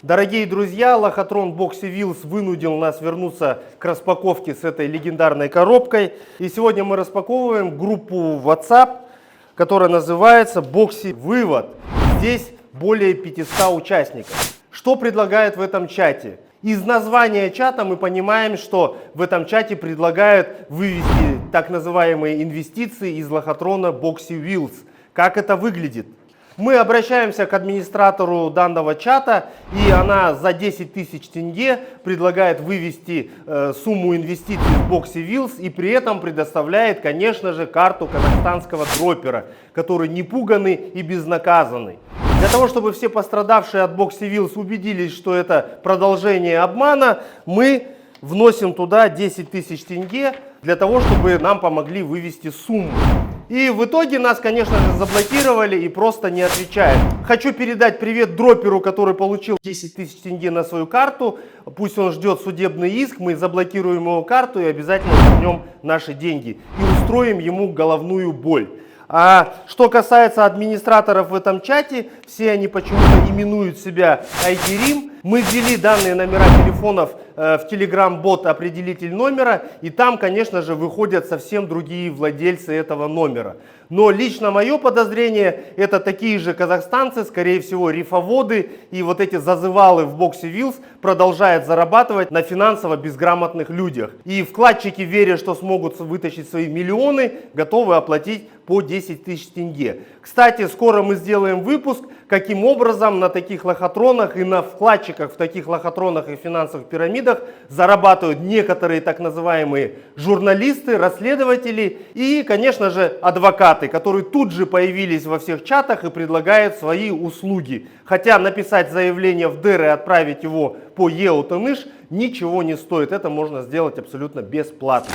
Дорогие друзья, Лохотрон Boxy Wheels вынудил нас вернуться к распаковке с этой легендарной коробкой. И сегодня мы распаковываем группу WhatsApp, которая называется Boxy Вывод. Здесь более 500 участников. Что предлагают в этом чате? Из названия чата мы понимаем, что в этом чате предлагают вывести так называемые инвестиции из Лохотрона Boxy Wheels. Как это выглядит? Мы обращаемся к администратору данного чата, и она за 10 тысяч тенге предлагает вывести сумму инвестиций в Boxy Wheels и при этом предоставляет, конечно же, карту казахстанского дропера, который не пуганный и безнаказанный. Для того, чтобы все пострадавшие от Boxy Wheels убедились, что это продолжение обмана, мы вносим туда 10 тысяч тенге для того, чтобы нам помогли вывести сумму. И в итоге нас, конечно же, заблокировали и просто не отвечают. Хочу передать привет дроперу, который получил 10 тысяч тенге на свою карту. Пусть он ждет судебный иск, мы заблокируем его карту и обязательно вернем наши деньги. И устроим ему головную боль. А что касается администраторов в этом чате, все они почему-то именуют себя IDRIM. Мы ввели данные номера телефонов в Telegram-бот определитель номера, и там, конечно же, выходят совсем другие владельцы этого номера. Но лично мое подозрение, это такие же казахстанцы, скорее всего, рифоводы, и вот эти зазывалы в Boxy Wheels продолжают зарабатывать на финансово безграмотных людях. И вкладчики, веря, что смогут вытащить свои миллионы, готовы оплатить по 10 тысяч тенге. Кстати, скоро мы сделаем выпуск, каким образом на таких лохотронах и на вкладчиках в таких лохотронах и финансовых пирамидах зарабатывают некоторые так называемые журналисты, расследователи и, конечно же, адвокаты, которые тут же появились во всех чатах и предлагают свои услуги. Хотя написать заявление в ДЭР и отправить его по ЕО-Тыныш ничего не стоит. Это можно сделать абсолютно бесплатно.